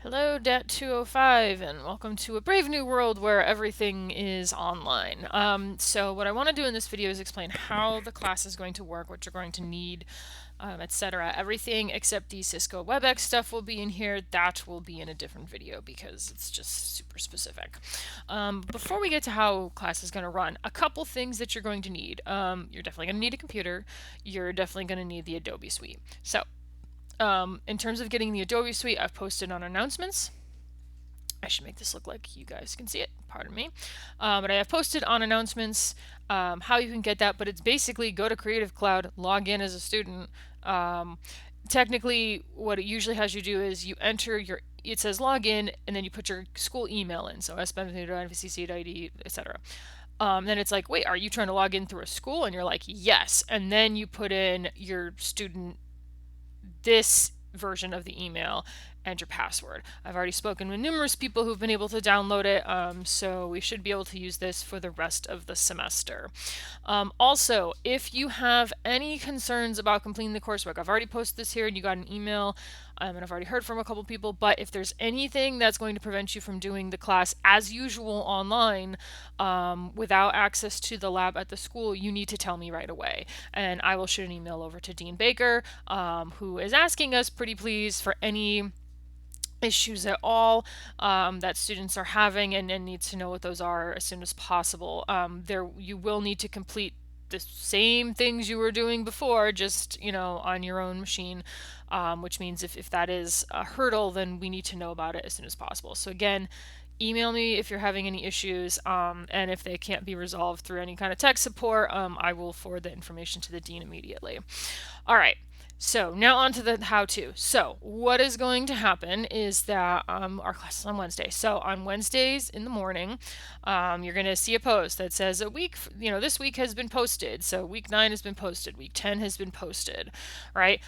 Hello, Det 205, and welcome to a brave new world where everything is online. So what I want to do in this video is explain how the class is going to work, what you're going to need, etc. Everything except the Cisco WebEx stuff will be in here. That will be in a different video because it's just super specific. Before we get to how class is going to run, a couple things that you're going to need. You're definitely going to need a computer. You're definitely going to need the Adobe Suite. So in terms of getting the Adobe Suite, I've posted on announcements. I should make this look like you guys can see it, pardon me. But I have posted on announcements how you can get that, but it's basically go to Creative Cloud, log in as a student. Technically, what it usually has you do is you enter it says login, and then you put your school email in, so spmv.nvcc.id, etc. Then it's like, wait, are you trying to log in through a school? And you're like, yes. And then you put in your student this version of the email and your password. I've already spoken with numerous people who've been able to download it, so we should be able to use this for the rest of the semester. Also, if you have any concerns about completing the coursework, I've already posted this here and you got an email, and I've already heard from a couple people, but if there's anything that's going to prevent you from doing the class as usual online without access to the lab at the school, you need to tell me right away. And I will shoot an email over to Dean Baker, who is asking us pretty please for any issues at all that students are having and needs to know what those are as soon as possible. You will need to complete the same things you were doing before, just on your own machine, which means if that is a hurdle, then we need to know about it as soon as possible. So again, email me if you're having any issues, and if they can't be resolved through any kind of tech support, I will forward the information to the dean immediately. All right. So now on to the how-to. So what is going to happen is that our class is on Wednesday. So on Wednesdays in the morning, you're going to see a post that says this week has been posted. So week 9 has been posted. Week 10 has been posted, right?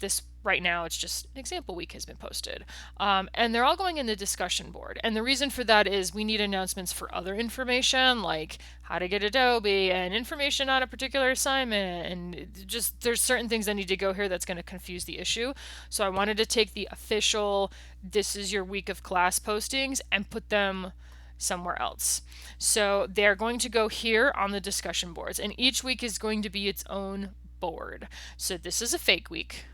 This right now it's just an example week has been posted, and they're all going in the discussion board. And the reason for that is we need announcements for other information like how to get Adobe and information on a particular assignment, and just there's certain things that need to go here that's going to confuse the issue. So I wanted to take the official this is your week of class postings and put them somewhere else. So they're going to go here on the discussion boards, and each week is going to be its own board. So this is a fake week.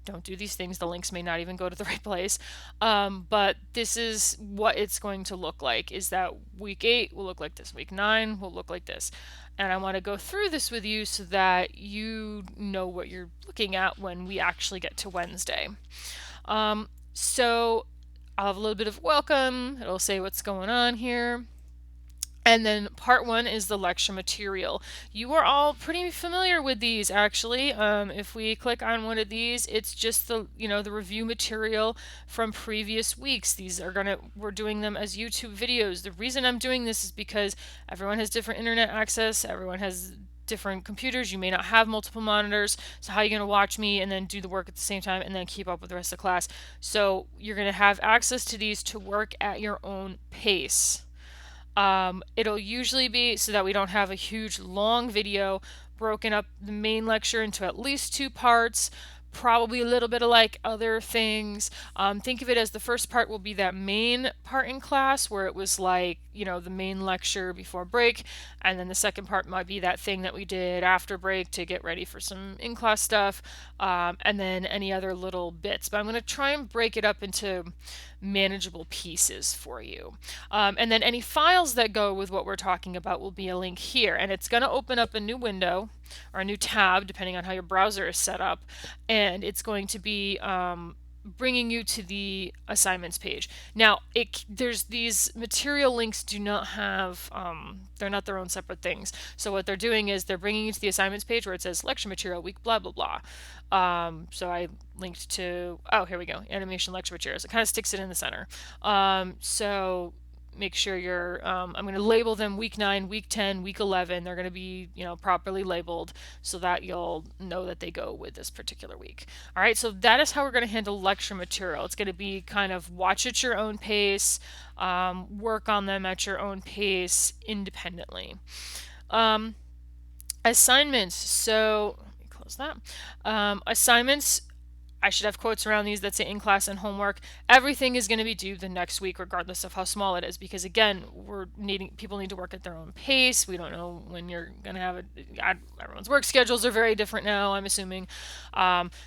Don't do these things. The links may not even go to the right place. But this is what it's going to look like, is that week 8 will look like this. Week 9 will look like this. And I want to go through this with you so that you know what you're looking at when we actually get to Wednesday. So I'll have a little bit of welcome. It'll say what's going on here. And then part 1 is the lecture material. You are all pretty familiar with these, actually. If we click on one of these, it's just the review material from previous weeks. We're doing them as YouTube videos. The reason I'm doing this is because everyone has different internet access. Everyone has different computers. You may not have multiple monitors. So how are you going to watch me and then do the work at the same time and then keep up with the rest of the class? So you're going to have access to these to work at your own pace. It'll usually be so that we don't have a huge long video broken up the main lecture into at least 2 parts, probably a little bit of like other things. Think of it as the first part will be that main part in class where it was like, the main lecture before break, and then the second part might be that thing that we did after break to get ready for some in-class stuff, and then any other little bits. But I'm going to try and break it up into manageable pieces for you. And then any files that go with what we're talking about will be a link here, and it's going to open up a new window or a new tab depending on how your browser is set up, and it's going to be bringing you to the assignments page. Now, there's these material links do not have, they're not their own separate things. So what they're doing is they're bringing you to the assignments page where it says lecture material week blah blah blah. So I linked to, oh, here we go, animation lecture materials. It kind of sticks it in the center. So make sure I'm going to label them week 9, week 10, week 11. They're going to be, properly labeled so that you'll know that they go with this particular week. All right, so that is how we're going to handle lecture material. It's going to be kind of watch at your own pace, work on them at your own pace independently. Assignments. So let me close that. Assignments I should have quotes around these that say in class and homework. Everything is going to be due the next week, regardless of how small it is, because again, people need to work at their own pace. We don't know when you're going to have everyone's work schedules are very different now, I'm assuming.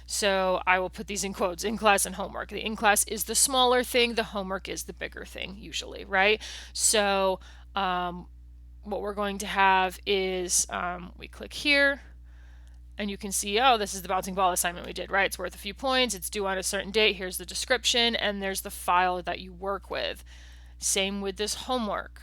So I will put these in quotes: in class and homework. The in class is the smaller thing, the homework is the bigger thing, usually, right? So what we're going to have is we click here and you can see, oh, this is the bouncing ball assignment we did, right? It's worth a few points, it's due on a certain date, here's the description, and there's the file that you work with. Same with this homework.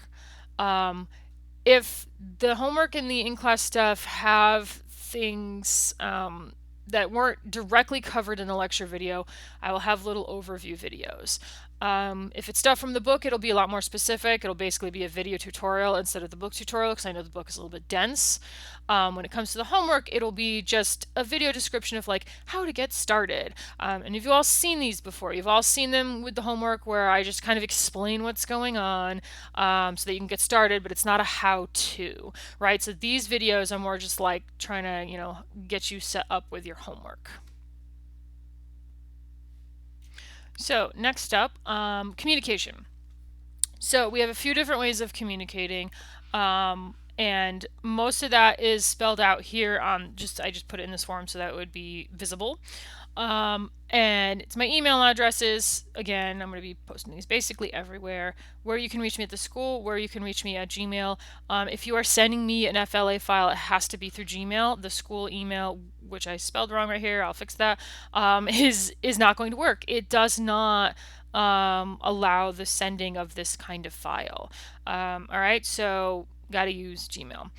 If the homework and the in-class stuff have things that weren't directly covered in the lecture video, I will have little overview videos. If it's stuff from the book, it'll be a lot more specific. It'll basically be a video tutorial instead of the book tutorial, because I know the book is a little bit dense. When it comes to the homework, it'll be just a video description of like how to get started. And if you've all seen these before, you've all seen them with the homework where I just kind of explain what's going on so that you can get started, but it's not a how-to, right? So these videos are more just like trying to, get you set up with your homework. So next up, communication. So we have a few different ways of communicating, and most of that is spelled out here on I just put it in this form so that it would be visible. And it's my email addresses. Again, I'm going to be posting these basically everywhere. Where you can reach me at the school, where you can reach me at Gmail. If you are sending me an FLA file, it has to be through Gmail. The school email, which I spelled wrong right here, I'll fix that, is not going to work. It does not allow the sending of this kind of file. All right, so got to use Gmail.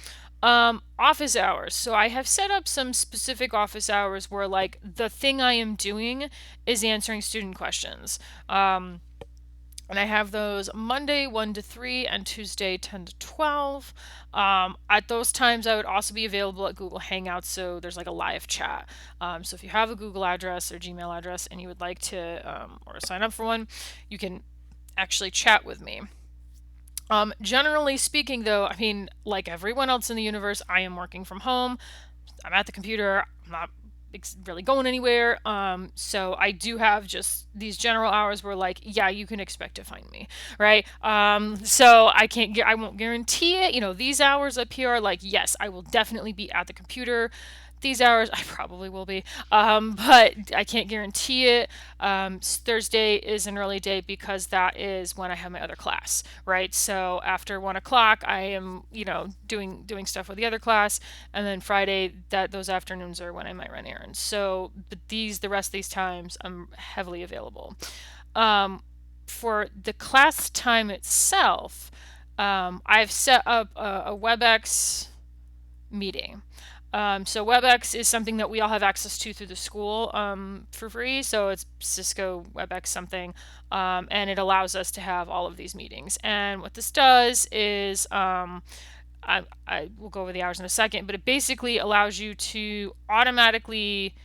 Office hours. So I have set up some specific office hours where like the thing I am doing is answering student questions. And I have those Monday 1 to 3 and Tuesday 10 to 12. At those times, I would also be available at Google Hangouts, so there's like a live chat. So if you have a Google address or Gmail address and you would like to or sign up for one, you can actually chat with me. Generally speaking, though, I mean, like everyone else in the universe, I am working from home. I'm at the computer. I'm not really going anywhere. So I do have just these general hours where, like, yeah, you can expect to find me, right? So I won't guarantee it. These hours up here are like, yes, I will definitely be at the computer. These hours, I probably will be, but I can't guarantee it. Thursday is an early day because that is when I have my other class, right? So after 1 o'clock, I am, doing stuff with the other class, and then Friday, those afternoons are when I might run errands. So, but the rest of these times, I'm heavily available. For the class time itself, I've set up a WebEx meeting. So WebEx is something that we all have access to through the school for free. So it's Cisco WebEx something, and it allows us to have all of these meetings. And what this does is, I will go over the hours in a second, but it basically allows you to automatically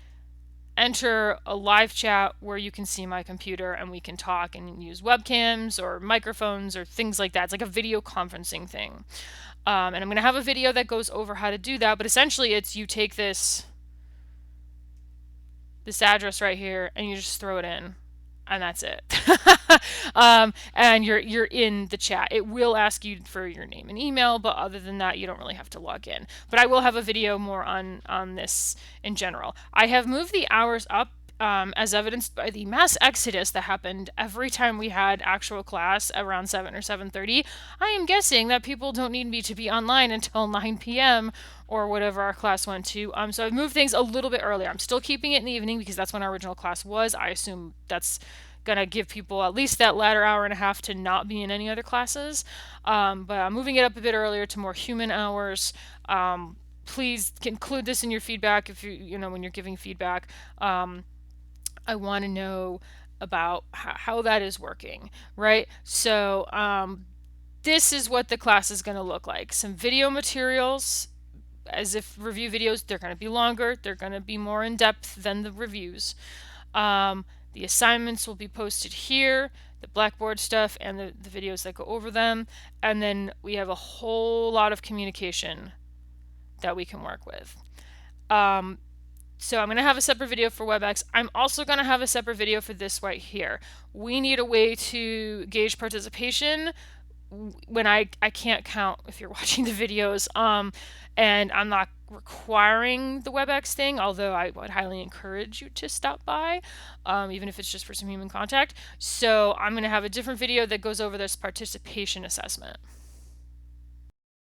enter a live chat where you can see my computer and we can talk and use webcams or microphones or things like that. It's like a video conferencing thing. And I'm going to have a video that goes over how to do that, but essentially it's you take this address right here and you just throw it in, and that's it. And you're in the chat. It will ask you for your name and email, but other than that, you don't really have to log in. But I will have a video more on this in general. I have moved the hours up as evidenced by the mass exodus that happened every time we had actual class around 7 or 7:30. I am guessing that people don't need me to be online until 9 p.m. or whatever our class went to. So I've moved things a little bit earlier. I'm still keeping it in the evening because that's when our original class was. I assume that's going to give people at least that latter hour and a half to not be in any other classes. But I'm moving it up a bit earlier to more human hours. Please include this in your feedback if when you're giving feedback. I want to know about how that is working, right? So this is what the class is going to look like. Some video materials, as if review videos, they're going to be longer. They're going to be more in depth than the reviews. The assignments will be posted here, the Blackboard stuff and the videos that go over them. And then we have a whole lot of communication that we can work with. So I'm going to have a separate video for WebEx. I'm also going to have a separate video for this right here. We need a way to gauge participation when I can't count if you're watching the videos. And I'm not requiring the WebEx thing, although I would highly encourage you to stop by, even if it's just for some human contact. So I'm going to have a different video that goes over this participation assessment.